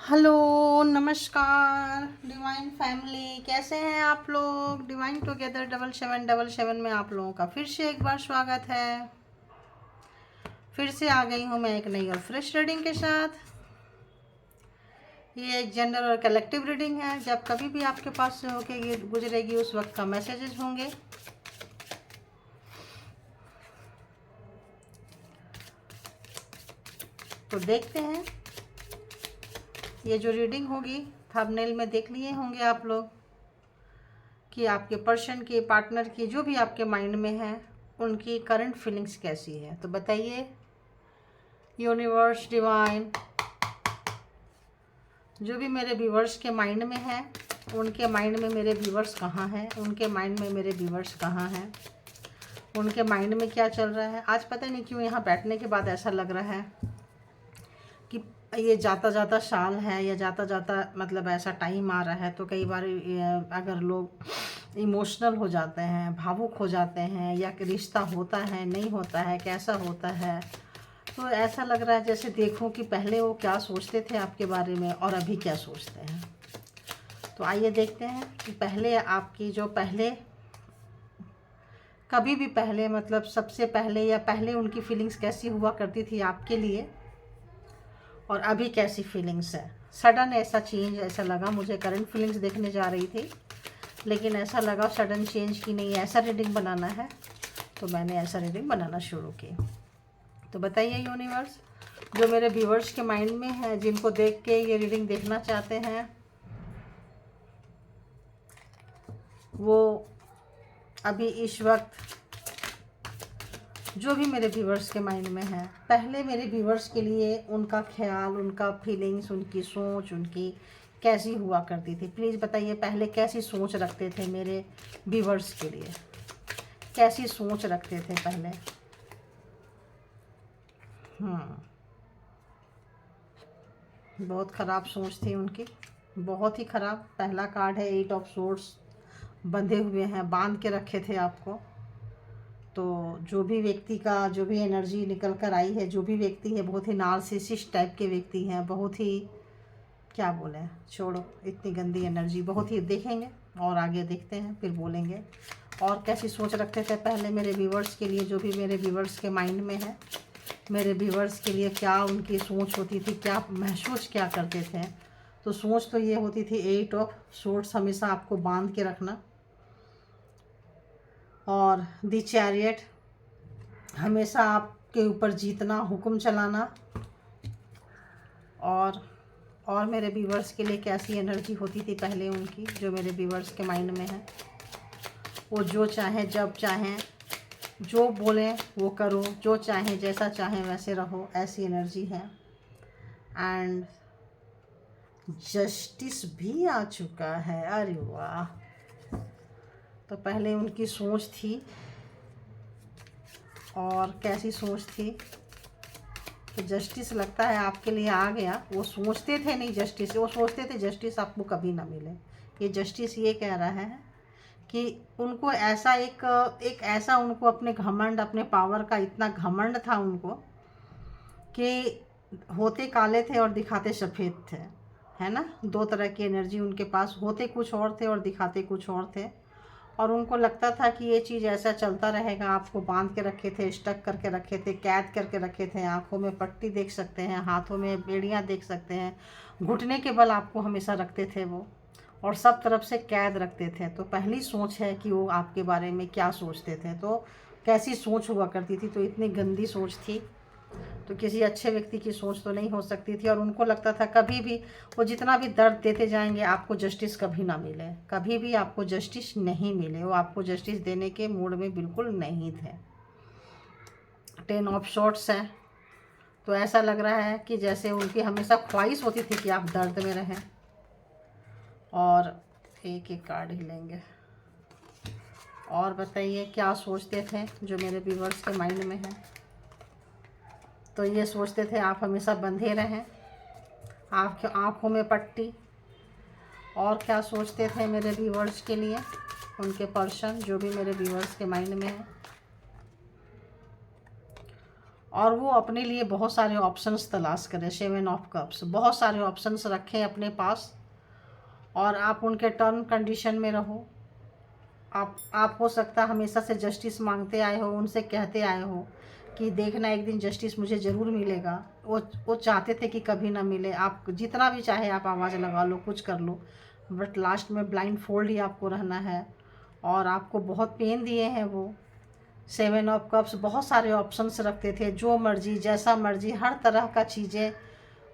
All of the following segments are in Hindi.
हेलो, नमस्कार डिवाइन फैमिली, कैसे हैं आप लोग। डिवाइन टुगेदर 7777 में आप लोगों का फिर से एक बार स्वागत है। फिर से आ गई हूँ मैं एक नई और फ्रेश रीडिंग के साथ। ये एक जनरल और कलेक्टिव रीडिंग है। जब कभी भी आपके पास से होके ये गुजरेगी उस वक्त का मैसेजेस होंगे। तो देखते हैं ये जो रीडिंग होगी, थंबनेल में देख लिए होंगे आप लोग कि आपके पर्सन की, पार्टनर की, जो भी आपके माइंड में है उनकी करंट फीलिंग्स कैसी है। तो बताइए यूनिवर्स, डिवाइन, जो भी मेरे व्यूवर्स के माइंड में है, उनके माइंड में मेरे व्यूवर्स कहाँ हैं, उनके माइंड में मेरे व्यूवर्स कहाँ हैं, उनके माइंड में क्या चल रहा है। आज पता नहीं क्यों यहाँ बैठने के बाद ऐसा लग रहा है कि ये जाता जाता साल है या जाता जाता मतलब ऐसा टाइम आ रहा है। तो कई बार अगर लोग इमोशनल हो जाते हैं, भावुक हो जाते हैं, या रिश्ता होता है नहीं होता है, कैसा होता है, तो ऐसा लग रहा है जैसे देखूं कि पहले वो क्या सोचते थे आपके बारे में और अभी क्या सोचते हैं। तो आइए देखते हैं कि पहले आपकी जो पहले कभी भी पहले मतलब सबसे पहले या पहले उनकी फीलिंग्स कैसी हुआ करती थी आपके लिए और अभी कैसी फीलिंग्स है। सडन ऐसा चेंज ऐसा लगा मुझे। करंट फीलिंग्स देखने जा रही थी लेकिन ऐसा लगा सडन चेंज की नहीं, ऐसा रीडिंग बनाना है। तो मैंने ऐसा रीडिंग बनाना शुरू की। तो बताइए यूनिवर्स, जो मेरे व्यूवर्स के माइंड में है, जिनको देख के ये रीडिंग देखना चाहते हैं, वो अभी इस वक्त जो भी मेरे व्यूवर्स के माइंड में है, पहले मेरे व्यूवर्स के लिए उनका ख्याल, उनका फीलिंग्स, उनकी सोच, उनकी कैसी हुआ करती थी। प्लीज़ बताइए पहले कैसी सोच रखते थे मेरे व्यूवर्स के लिए, कैसी सोच रखते थे पहले। बहुत ख़राब सोच थी उनकी, बहुत ही ख़राब। पहला कार्ड है 8 ऑफ सोर्ड्स, बंधे हुए हैं, बांध के रखे थे आपको। तो जो भी व्यक्ति का जो भी एनर्जी निकल कर आई है, जो भी व्यक्ति है बहुत ही नार्सिसिस्ट टाइप के व्यक्ति हैं, बहुत ही क्या बोले, छोड़ो इतनी गंदी एनर्जी। बहुत ही देखेंगे और आगे देखते हैं फिर बोलेंगे। और कैसी सोच रखते थे पहले मेरे व्यूवर्स के लिए, जो भी मेरे व्यूवर्स के माइंड में है, मेरे व्यूवर्स के लिए क्या उनकी सोच होती थी, क्या महसूस क्या करते थे। तो सोच तो ये होती थी 8 ऑफ सोर्ड्स हमेशा आपको बांध के रखना, और दी चैरियट हमेशा आपके ऊपर जीतना, हुक्म चलाना। और मेरे व्यूवर्स के लिए कैसी एनर्जी होती थी पहले उनकी, जो मेरे व्यूवर्स के माइंड में है, वो जो चाहे जब चाहें जो बोलें वो करो, जो चाहें जैसा चाहें वैसे रहो, ऐसी एनर्जी है। एंड जस्टिस भी आ चुका है, अरे वाह। तो पहले उनकी सोच थी, और कैसी सोच थी, तो जस्टिस लगता है आपके लिए आ गया। वो सोचते थे नहीं जस्टिस, वो सोचते थे जस्टिस आपको कभी ना मिले। ये जस्टिस ये कह रहा है कि उनको ऐसा एक ऐसा उनको अपने घमंड, अपने पावर का इतना घमंड था उनको कि होते काले थे और दिखाते सफ़ेद थे, है ना। दो तरह की एनर्जी उनके पास, होते कुछ और थे और दिखाते कुछ और थे। और उनको लगता था कि ये चीज़ ऐसा चलता रहेगा। आपको बांध के रखे थे, स्टक करके रखे थे, कैद करके रखे थे। आँखों में पट्टी देख सकते हैं, हाथों में बेड़ियाँ देख सकते हैं, घुटने के बल आपको हमेशा रखते थे वो, और सब तरफ से कैद रखते थे। तो पहली सोच है कि वो आपके बारे में क्या सोचते थे, तो कैसी सोच हुआ करती थी। तो इतनी गंदी सोच थी, तो किसी अच्छे व्यक्ति की सोच तो नहीं हो सकती थी। और उनको लगता था कभी भी वो जितना भी दर्द देते जाएंगे आपको जस्टिस कभी ना मिले, कभी भी आपको जस्टिस नहीं मिले। वो आपको जस्टिस देने के मूड में बिल्कुल नहीं थे। 10 ऑफ शॉर्ट्स है, तो ऐसा लग रहा है कि जैसे उनकी हमेशा ख्वाहिश होती थी कि आप दर्द में रहें। और एक एक कार्ड ही लेंगे। और बताइए क्या सोचते थे जो मेरे व्यूवर्स के माइंड में है। तो ये सोचते थे आप हमेशा बंधे रहें, आपकी आँखों में पट्टी। और क्या सोचते थे मेरे व्यूवर्स के लिए उनके पर्सन, जो भी मेरे व्यूवर्स के माइंड में है। और वो अपने लिए बहुत सारे ऑप्शंस तलाश करें। 7 ऑफ कप्स, बहुत सारे ऑप्शंस रखें अपने पास और आप उनके टर्म कंडीशन में रहो। आप हो सकता है हमेशा से जस्टिस मांगते आए हो, उनसे कहते आए हो कि देखना एक दिन जस्टिस मुझे ज़रूर मिलेगा। वो चाहते थे कि कभी ना मिले। आप जितना भी चाहे आप आवाज़ लगा लो, कुछ कर लो, बट लास्ट में ब्लाइंड फोल्ड ही आपको रहना है। और आपको बहुत पेन दिए हैं वो। 7 ऑफ कप्स बहुत सारे ऑप्शंस रखते थे, जो मर्जी जैसा मर्जी हर तरह का चीज़ें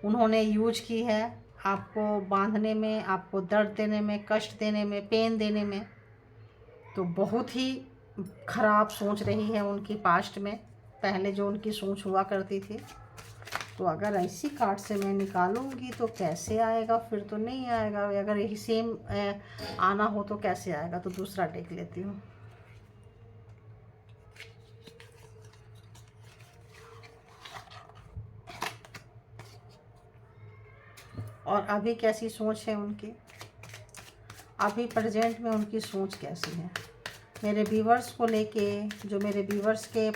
उन्होंने यूज की है आपको बांधने में, आपको दर्द देने में, कष्ट देने में, पेन देने में। तो बहुत ही ख़राब सोच रही है उनकी पास्ट में, पहले जो उनकी सोच हुआ करती थी। तो अगर ऐसी कार्ड से मैं निकालूंगी तो कैसे आएगा? फिर तो नहीं आएगा। अगर यही सेम आना हो तो कैसे आएगा? तो दूसरा डेक लेती हूँ। और अभी कैसी सोच है उनकी, अभी प्रेजेंट में उनकी सोच कैसी है मेरे व्यूवर्स को लेके, जो मेरे व्यूवर्स के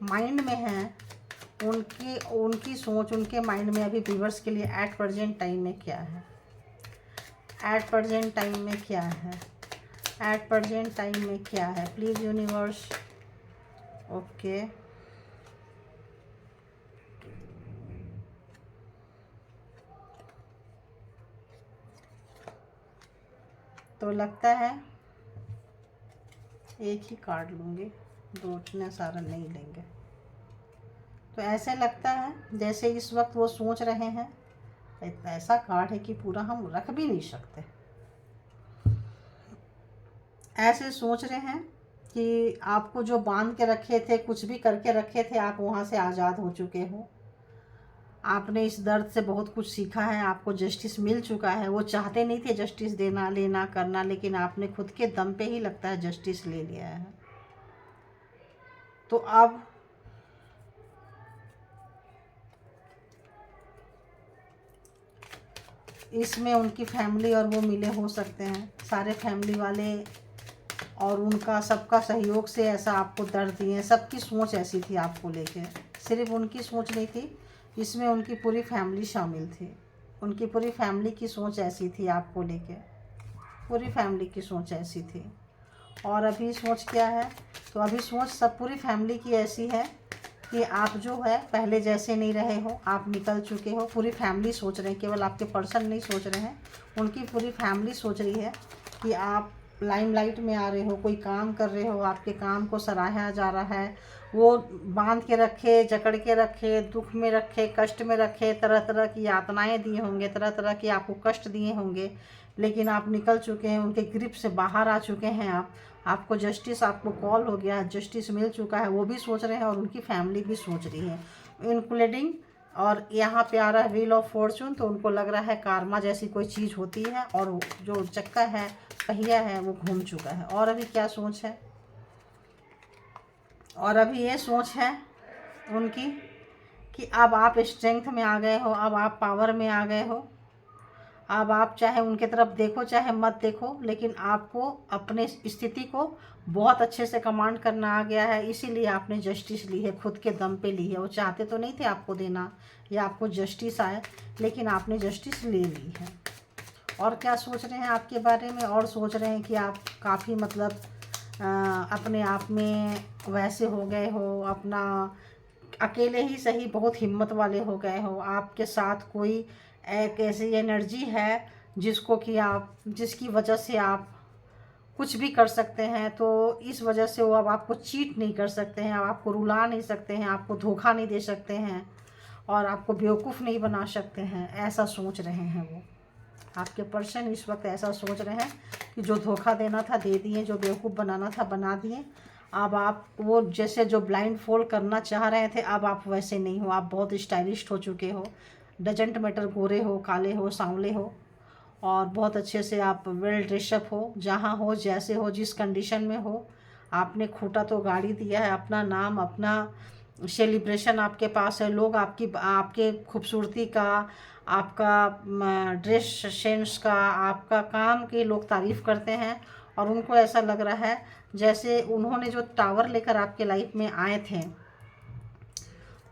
माइंड में है, उनकी सोच उनके माइंड में अभी व्यूवर्स के लिए एट प्रेजेंट टाइम में क्या है? एट प्रेजेंट टाइम में क्या है? एट प्रेजेंट टाइम में क्या है? Please universe. ओके, तो लगता है एक ही कार्ड लूँगी, दो इतने सारा नहीं लेंगे। तो ऐसे लगता है जैसे इस वक्त वो सोच रहे हैं, इतना ऐसा कार्ड है कि पूरा हम रख भी नहीं सकते। ऐसे सोच रहे हैं कि आपको जो बांध के रखे थे, कुछ भी करके रखे थे, आप वहाँ से आज़ाद हो चुके हो। आपने इस दर्द से बहुत कुछ सीखा है, आपको जस्टिस मिल चुका है। वो चाहते नहीं थे जस्टिस देना, लेना, करना, लेकिन आपने खुद के दम पे ही लगता है जस्टिस ले लिया है। तो अब इसमें उनकी फैमिली और वो मिले हो सकते हैं, सारे फैमिली वाले और उनका सबका सहयोग से ऐसा आपको दर्द दिए। सबकी सोच ऐसी थी आपको लेके, सिर्फ उनकी सोच नहीं थी, इसमें उनकी पूरी फैमिली शामिल थी। उनकी पूरी फैमिली की सोच ऐसी थी आपको लेके, पूरी फैमिली की सोच ऐसी थी। और अभी सोच क्या है? तो अभी सोच सब पूरी फैमिली की ऐसी है कि आप जो है पहले जैसे नहीं रहे हो, आप निकल चुके हो। पूरी फैमिली सोच रहे हैं, केवल आपके पर्सन नहीं सोच रहे हैं, उनकी पूरी फैमिली सोच रही है कि आप लाइमलाइट में आ रहे हो, कोई काम कर रहे हो, आपके काम को सराहा जा रहा है। वो बांध के रखे, जकड़ के रखे, दुख में रखे, कष्ट में रखे, तरह तरह की यातनाएं दिए होंगे, तरह तरह की आपको कष्ट दिए होंगे, लेकिन आप निकल चुके हैं, उनके ग्रिप से बाहर आ चुके हैं। आपको जस्टिस, आपको कॉल हो गया है, जस्टिस मिल चुका है। वो भी सोच रहे हैं और उनकी फैमिली भी सोच रही है, इंक्लूडिंग। और यहाँ पे आ रहा है व्हील ऑफ फॉर्चून, तो उनको लग रहा है कार्मा जैसी कोई चीज़ होती है और जो चक्का है, पहिया है, वो घूम चुका है। और अभी क्या सोच है? और अभी ये सोच है उनकी कि अब आप स्ट्रेंथ में आ गए हो, अब आप पावर में आ गए हो। अब आप चाहे उनके तरफ देखो चाहे मत देखो, लेकिन आपको अपने स्थिति को बहुत अच्छे से कमांड करना आ गया है। इसीलिए आपने जस्टिस ली है, खुद के दम पे ली है। वो चाहते तो नहीं थे आपको देना या आपको जस्टिस आए, लेकिन आपने जस्टिस ले ली है। और क्या सोच रहे हैं आपके बारे में? और सोच रहे हैं कि आप काफ़ी मतलब अपने आप में वैसे हो गए हो, अपना अकेले ही सही बहुत हिम्मत वाले हो गए हो। आपके साथ कोई एक ऐसी एनर्जी है जिसकी वजह से आप कुछ भी कर सकते हैं। तो इस वजह से वो अब आपको चीट नहीं कर सकते हैं, अब आपको रुला नहीं सकते हैं, आपको धोखा नहीं दे सकते हैं और आपको बेवकूफ़ नहीं बना सकते हैं। ऐसा सोच रहे हैं वो, आपके पर्सन इस वक्त ऐसा सोच रहे हैं कि जो धोखा देना था दे दिए, जो बेवकूफ़ बनाना था बना दिए। अब आप वो जैसे जो ब्लाइंड फोल्ड करना चाह रहे थे, अब आप वैसे नहीं हो। आप बहुत स्टाइलिश हो चुके हो। डजेंट मैटर गोरे हो, काले हो, सांवले हो, और बहुत अच्छे से आप वेल ड्रेसअप हो। जहाँ हो, जैसे हो, जिस कंडीशन में हो, आपने खूटा तो गाड़ी दिया है। अपना नाम, अपना सेलिब्रेशन आपके पास है। लोग आपके खूबसूरती का, आपका ड्रेस सेंस का, आपका काम की लोग तारीफ़ करते हैं। और उनको ऐसा लग रहा है जैसे उन्होंने जो टावर लेकर आपके लाइफ में आए थे,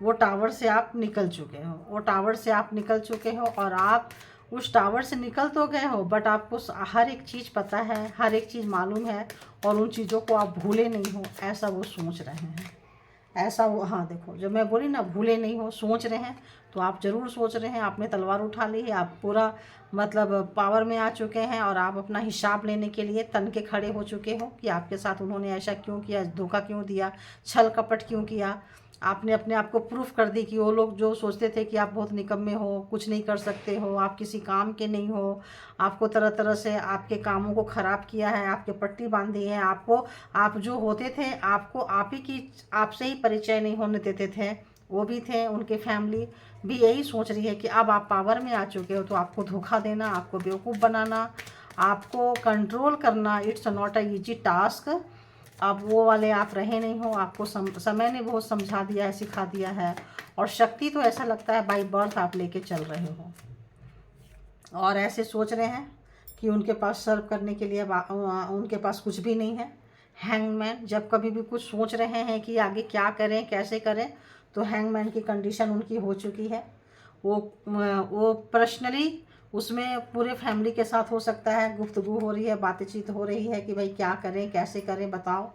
वो टावर से आप निकल चुके हो, वो टावर से आप निकल चुके हो और आप उस टावर से निकल तो गए हो, बट आपको हर एक चीज़ पता है, हर एक चीज़ मालूम है और उन चीज़ों को आप भूले नहीं हो, ऐसा वो सोच रहे हैं। ऐसा वो, हाँ देखो, जब मैं बोली ना भूले नहीं हो, सोच रहे हैं, तो आप ज़रूर सोच रहे हैं। आपने तलवार उठा ली है, आप पूरा मतलब पावर में आ चुके हैं और आप अपना हिसाब लेने के लिए तन के खड़े हो चुके हो कि आपके साथ उन्होंने ऐसा क्यों किया, धोखा क्यों दिया, छल कपट क्यों किया। आपने अपने आप को प्रूफ कर दी कि वो लोग जो सोचते थे कि आप बहुत निकम्मे हो, कुछ नहीं कर सकते हो, आप किसी काम के नहीं हो, आपको तरह तरह से आपके कामों को ख़राब किया है, आपके पट्टी बांधी है, आपको, आप जो होते थे आपको आप ही की, आपसे ही परिचय नहीं होने देते थे, वो भी थे, उनके फैमिली भी यही सोच रही है कि अब आप पावर में आ चुके हो तो आपको धोखा देना, आपको बेवकूफ़ बनाना, आपको कंट्रोल करना, it's not a easy task. अब वो वाले आप रहे नहीं हो, आपको समय ने बहुत समझा दिया है, सिखा दिया है, और शक्ति तो ऐसा लगता है बाई बर्थ आप लेके चल रहे हो और ऐसे सोच रहे हैं कि उनके पास सर्व करने के लिए उनके पास कुछ भी नहीं है। हैंगमैन, जब कभी भी कुछ सोच रहे हैं कि आगे क्या करें, कैसे करें, तो हैंगमैन की कंडीशन उनकी हो चुकी है। वो पर्सनली उसमें पूरे फैमिली के साथ हो सकता है, गुफ्तगू हो रही है, बातचीत हो रही है कि भाई क्या करें, कैसे करें, बताओ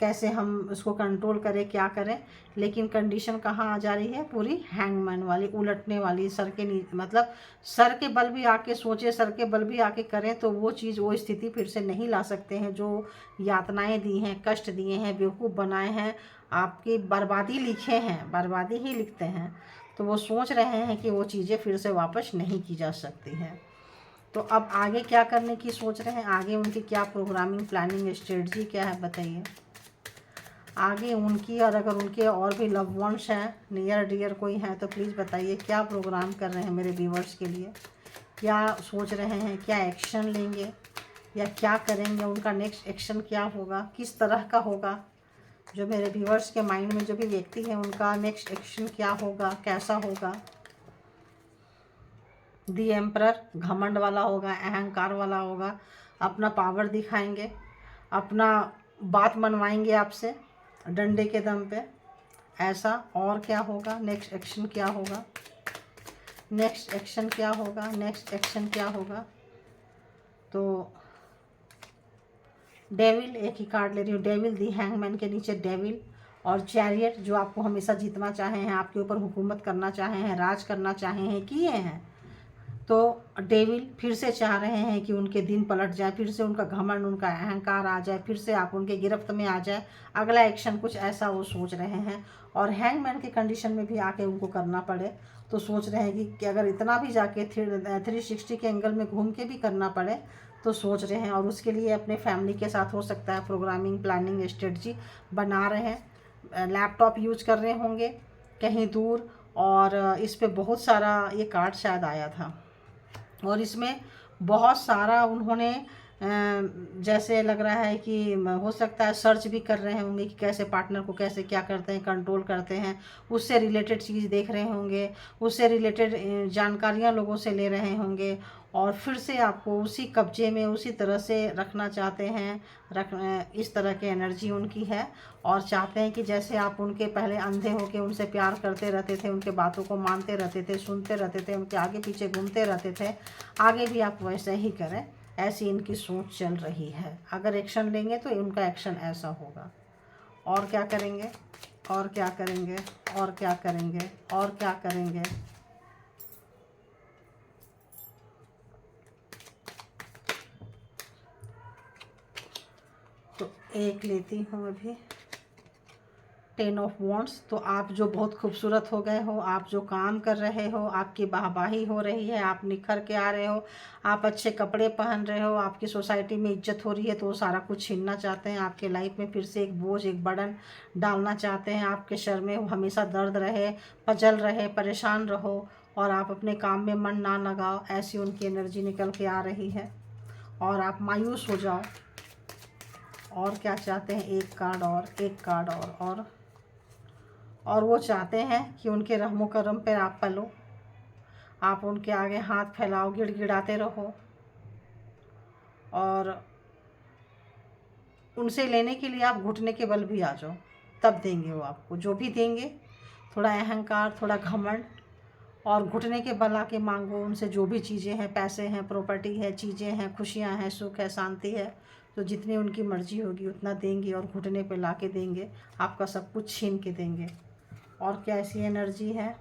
कैसे हम उसको कंट्रोल करें, क्या करें। लेकिन कंडीशन कहाँ आ जा रही है, पूरी हैंगमैन वाली, उलटने वाली, सर के मतलब सर के बल भी आके सोचे, सर के बल भी आके करें तो वो चीज़, वो स्थिति फिर से नहीं ला सकते हैं। जो यातनाएं दी हैं, कष्ट दिए हैं, बेवकूफ़ बनाए हैं, आपकी बर्बादी लिखे हैं, बर्बादी ही लिखते हैं, तो वो सोच रहे हैं कि वो चीज़ें फिर से वापस नहीं की जा सकती हैं। तो अब आगे क्या करने की सोच रहे हैं, आगे उनकी क्या प्रोग्रामिंग, प्लानिंग, स्ट्रेटजी क्या है, बताइए आगे उनकी। और अगर उनके और भी लव वंस हैं, नियर डियर कोई हैं, तो प्लीज़ बताइए क्या प्रोग्राम कर रहे हैं मेरे व्यूवर्स के लिए, क्या सोच रहे हैं, क्या एक्शन लेंगे या क्या करेंगे, उनका नेक्स्ट एक्शन क्या होगा, किस तरह का होगा। जो मेरे व्यूवर्स के माइंड में जो भी व्यक्ति है उनका नेक्स्ट एक्शन क्या होगा, कैसा होगा। दी एम्परर घमंड वाला होगा, अहंकार वाला होगा, अपना पावर दिखाएंगे, अपना बात मनवाएंगे आपसे डंडे के दम पे, ऐसा। और क्या होगा, नेक्स्ट एक्शन क्या होगा, नेक्स्ट एक्शन क्या होगा, नेक्स्ट एक्शन क्या होगा। तो डेविल, एक ही कार्ड ले रही हूँ, डेविल, दी हैंगमैन के नीचे डेविल और चैरियट, जो आपको हमेशा जीतना चाहे हैं, आपके ऊपर हुकूमत करना चाहे हैं, राज करना चाहे हैं, किए हैं। तो डेविल फिर से चाह रहे हैं कि उनके दिन पलट जाए, फिर से उनका घमंड, उनका अहंकार आ जाए, फिर से आप उनके गिरफ्त में आ जाए, अगला एक्शन कुछ ऐसा वो सोच रहे हैं। और हैंगमैन की कंडीशन में भी आके उनको करना पड़े तो सोच रहे हैं कि अगर इतना भी जाके 360 के एंगल में घूम के भी करना पड़े तो सोच रहे हैं। और उसके लिए अपने फैमिली के साथ हो सकता है प्रोग्रामिंग, प्लानिंग, स्ट्रेटजी बना रहे हैं, लैपटॉप यूज कर रहे होंगे कहीं दूर। और इस पे बहुत सारा ये कार्ड शायद आया था और इसमें बहुत सारा उन्होंने जैसे लग रहा है कि हो सकता है सर्च भी कर रहे होंगे कि कैसे पार्टनर को कैसे क्या करते हैं, कंट्रोल करते हैं, उससे रिलेटेड चीज़ देख रहे होंगे, उससे रिलेटेड जानकारियां लोगों से ले रहे होंगे और फिर से आपको उसी कब्जे में उसी तरह से रखना चाहते हैं। इस तरह की एनर्जी उनकी है और चाहते हैं कि जैसे आप उनके पहले अंधे होके उनसे प्यार करते रहते थे, उनके बातों को मानते रहते थे, सुनते रहते थे, उनके आगे पीछे घूमते रहते थे, आगे भी आप वैसे ही करें, ऐसी इनकी सोच चल रही है। अगर एक्शन लेंगे तो उनका एक्शन ऐसा होगा। और क्या करेंगे, और क्या करेंगे, और क्या करेंगे, और क्या करेंगे। तो एक लेती हूँ अभी, 10 ऑफ वॉन्ड्स। तो आप जो बहुत खूबसूरत हो गए हो, आप जो काम कर रहे हो, आपकी वाहवाही हो रही है, आप निखर के आ रहे हो, आप अच्छे कपड़े पहन रहे हो, आपकी सोसाइटी में इज्जत हो रही है, तो वो सारा कुछ छीनना चाहते हैं। आपके लाइफ में फिर से एक बोझ, एक बर्डन डालना चाहते हैं। आपके सर में हमेशा दर्द रहे, पजल रहे, परेशान रहो और आप अपने काम में मन ना लगाओ, ऐसी उनकी एनर्जी निकल के आ रही है और आप मायूस हो जाओ। और क्या चाहते हैं, एक कार्ड और, एक कार्ड और वो चाहते हैं कि उनके रहमो करम पर आप पलो, आप उनके आगे हाथ फैलाओ, गिड़गिड़ाते रहो और उनसे लेने के लिए आप घुटने के बल भी आ जाओ, तब देंगे वो आपको। जो भी देंगे थोड़ा अहंकार, थोड़ा घमंड, और घुटने के बल आके मांगो उनसे जो भी चीज़ें हैं, पैसे हैं, प्रॉपर्टी है, चीज़ें हैं, खुशियाँ हैं, सुख है, शांति है, तो जितनी उनकी मर्जी होगी उतना देंगे और घुटने पे ला के देंगे, आपका सब कुछ छीन के देंगे। और क्या ऐसी एनर्जी है?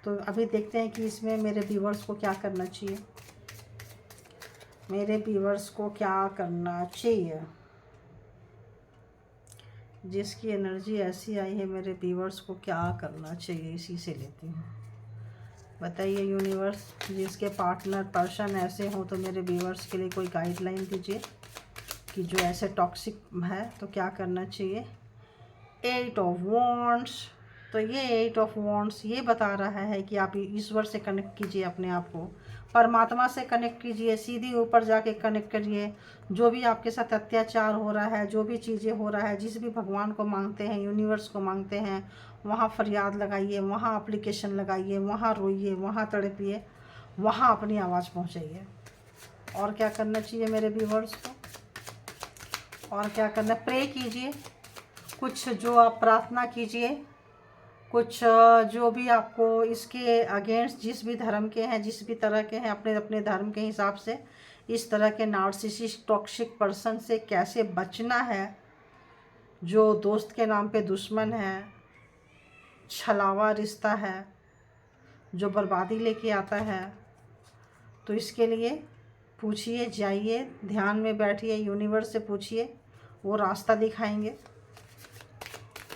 तो अभी देखते हैं कि इसमें मेरे व्यूअर्स को क्या करना चाहिए। मेरे व्यूअर्स को क्या करना चाहिए? जिसकी एनर्जी ऐसी आई है, मेरे व्यूअर्स को क्या करना चाहिए, इसी से लेती हूँ। बताइए यूनिवर्स, जिसके पार्टनर पर्सन ऐसे हो तो मेरे व्यूअर्स के लिए कोई गाइडलाइन दीजिए कि जो ऐसे टॉक्सिक है तो क्या करना चाहिए। 8 ऑफ वॉन्ड्स, तो ये 8 ऑफ वॉन्ड्स ये बता रहा है कि आप ईश्वर से कनेक्ट कीजिए, अपने आप को परमात्मा से कनेक्ट कीजिए, सीधी ऊपर जाके कनेक्ट करिए। जो भी आपके साथ अत्याचार हो रहा है, जो भी चीज़ें हो रहा है, जिस भी भगवान को मांगते हैं, यूनिवर्स को मांगते हैं, वहाँ फरियाद लगाइए, वहाँ एप्लीकेशन लगाइए, वहाँ रोइए, वहाँ तड़पिए, वहाँ अपनी आवाज़ पहुँचाइए। और क्या करना चाहिए मेरे व्यूवर्स को? और क्या करना? प्रे कीजिए, कुछ जो आप प्रार्थना कीजिए, कुछ जो भी आपको इसके अगेंस्ट, जिस भी धर्म के हैं, जिस भी तरह के हैं, अपने अपने धर्म के हिसाब से इस तरह के नार्सिसिस्ट टॉक्सिक पर्सन से कैसे बचना है, जो दोस्त के नाम पे दुश्मन है, छलावा रिश्ता है, जो बर्बादी लेके आता है। तो इसके लिए पूछिए, जाइए, ध्यान में बैठिए, यूनिवर्स से पूछिए, वो रास्ता दिखाएंगे।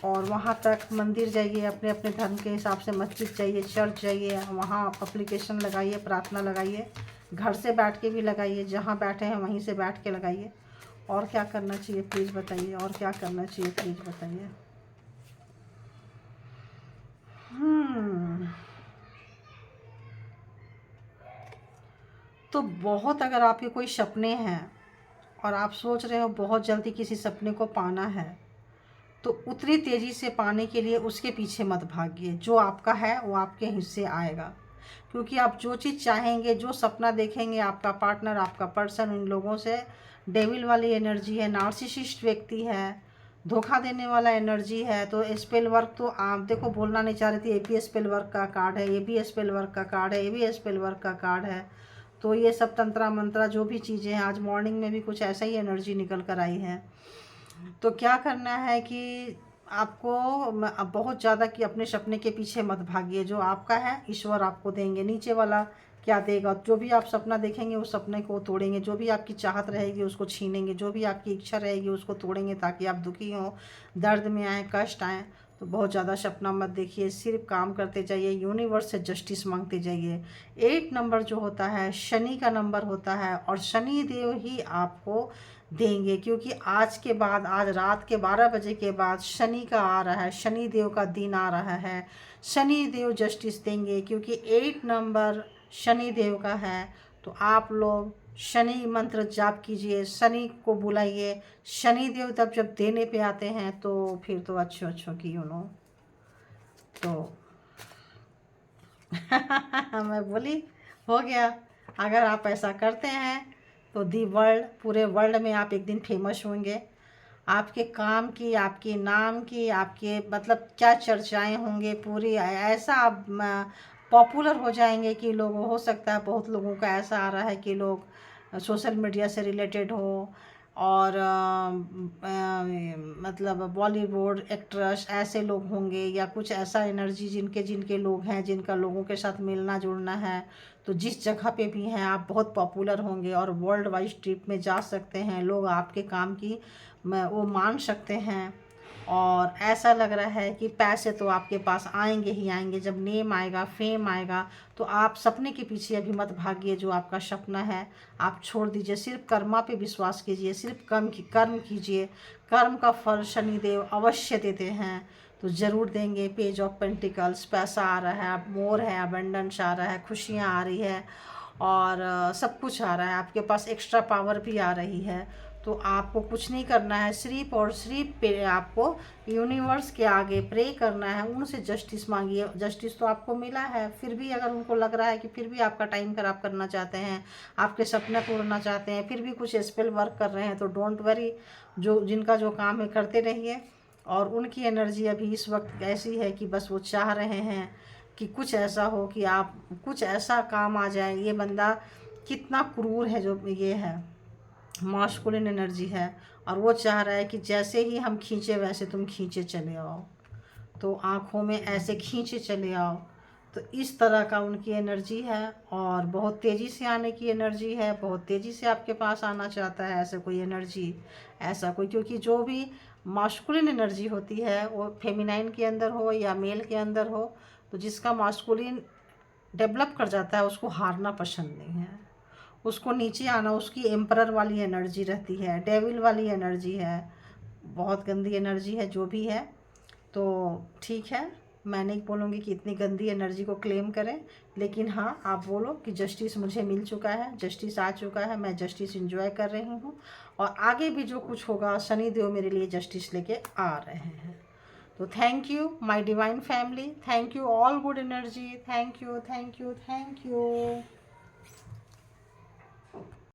और वहाँ तक मंदिर जाइए, अपने अपने धर्म के हिसाब से मस्जिद जाइए, चर्च जाइए, वहाँ आप एप्लीकेशन लगाइए, प्रार्थना लगाइए, घर से बैठ के भी लगाइए, जहाँ बैठे हैं वहीं से बैठ के लगाइए। और क्या करना चाहिए प्लीज़ बताइए, और क्या करना चाहिए प्लीज़ बताइए। तो बहुत, अगर आपके कोई सपने हैं और आप सोच रहे हो बहुत जल्दी किसी सपने को पाना है, तो उतनी तेज़ी से पाने के लिए उसके पीछे मत भागिए। जो आपका है वो आपके हिस्से आएगा, क्योंकि आप जो चीज़ चाहेंगे, जो सपना देखेंगे, आपका पार्टनर, आपका पर्सन, उन लोगों से डेविल वाली एनर्जी है, नार्सिसिस्ट व्यक्ति है, धोखा देने वाला एनर्जी है। तो स्पेल वर्क, तो आप देखो, बोलना नहीं चाह रही थी, ये भी स्पेल वर्क का कार्ड है, ये भी स्पेल वर्क का कार्ड है, ये भी स्पेल वर्क का कार्ड है। तो ये सब तंत्रा मंत्रा जो भी चीज़ें हैं, आज मॉर्निंग में भी कुछ ऐसा ही एनर्जी निकल कर आई है। तो क्या करना है कि आपको अब बहुत ज़्यादा कि अपने सपने के पीछे मत भागिए। जो आपका है ईश्वर आपको देंगे, नीचे वाला क्या देगा। जो भी आप सपना देखेंगे उस सपने को तोड़ेंगे, जो भी आपकी चाहत रहेगी उसको छीनेंगे, जो भी आपकी इच्छा रहेगी उसको तोड़ेंगे, ताकि आप दुखी हों, दर्द में आए, कष्ट आए। तो बहुत ज़्यादा सपना मत देखिए, सिर्फ काम करते जाइए, यूनिवर्स से जस्टिस मांगते जाइए। 8 नंबर जो होता है शनि का नंबर होता है, और शनि देव ही आपको देंगे, क्योंकि आज के बाद, आज रात के 12 बजे के बाद शनि का आ रहा है, शनि देव का दिन आ रहा है। शनि देव जस्टिस देंगे, क्योंकि 8 नंबर शनि देव का है। तो आप लोग शनि मंत्र जाप कीजिए, शनि को बुलाइए। शनि देव तब जब देने पे आते हैं तो फिर तो अच्छों की तो मैं बोली, हो गया। अगर आप ऐसा करते हैं तो दी वर्ल्ड, पूरे वर्ल्ड में आप एक दिन फेमस होंगे। आपके काम की, आपके नाम की, आपके मतलब क्या चर्चाएं होंगे पूरी, ऐसा आप पॉपुलर हो जाएंगे कि लोग, हो सकता है बहुत लोगों का ऐसा आ रहा है कि लोग सोशल मीडिया से रिलेटेड हो, और मतलब बॉलीवुड एक्ट्रेस ऐसे लोग होंगे, या कुछ ऐसा एनर्जी जिनके जिनके लोग हैं, जिनका लोगों के साथ मिलना जुलना है। तो जिस जगह पे भी हैं आप बहुत पॉपुलर होंगे, और वर्ल्ड वाइड ट्रिप में जा सकते हैं। लोग आपके काम की वो मान सकते हैं, और ऐसा लग रहा है कि पैसे तो आपके पास आएंगे ही आएंगे। जब नेम आएगा, फेम आएगा, तो आप सपने के पीछे अभी मत भागिए। जो आपका सपना है आप छोड़ दीजिए, सिर्फ कर्मा पे विश्वास कीजिए, सिर्फ कर्म कीजिए। कर्म का फल शनिदेव अवश्य देते हैं, तो ज़रूर देंगे। पेज ऑफ पेंटिकल्स, पैसा आ रहा है, मोर है, अबंडेंस आ रहा है, खुशियाँ आ रही है, और सब कुछ आ रहा है। आपके पास एक्स्ट्रा पावर भी आ रही है। तो आपको कुछ नहीं करना है, सिर्फ और सिर्फ पे आपको यूनिवर्स के आगे प्रे करना है, उनसे जस्टिस मांगिए। जस्टिस तो आपको मिला है, फिर भी अगर उनको लग रहा है कि फिर भी आपका टाइम खराब करना चाहते हैं, आपके सपने तोड़ना चाहते हैं, फिर भी कुछ स्पेल वर्क कर रहे हैं, तो डोंट वरी, जो जिनका जो काम है करते रहिए। और उनकी एनर्जी अभी इस वक्त ऐसी है कि बस वो चाह रहे हैं कि कुछ ऐसा हो कि आप कुछ ऐसा काम आ जाए। ये बंदा कितना क्रूर है, जो ये है मास्कुलिन एनर्जी है, और वो चाह रहा है कि जैसे ही हम खींचे वैसे तुम खींचे चले आओ, तो आँखों में ऐसे खींचे चले आओ। तो इस तरह का उनकी एनर्जी है, और बहुत तेज़ी से आने की एनर्जी है, बहुत तेज़ी से आपके पास आना चाहता है ऐसे कोई एनर्जी, ऐसा कोई, क्योंकि जो भी मास्कुलिन एनर्जी होती है वो फेमिनाइन के अंदर हो या मेल के अंदर हो, तो जिसका मास्कुलिन डेवलप कर जाता है उसको हारना पसंद नहीं है, उसको नीचे आना, उसकी एम्परर वाली एनर्जी रहती है, डेविल वाली एनर्जी है, बहुत गंदी एनर्जी है जो भी है। तो ठीक है, मैं नहीं बोलूँगी कि इतनी गंदी एनर्जी को क्लेम करें, लेकिन हाँ आप बोलो कि जस्टिस मुझे मिल चुका है, जस्टिस आ चुका है, मैं जस्टिस एंजॉय कर रही हूँ, और आगे भी जो कुछ होगा शनि देव मेरे लिए जस्टिस लेके आ रहे हैं। तो thank you my divine family, thank you all good energy, thank you, thank you, thank you.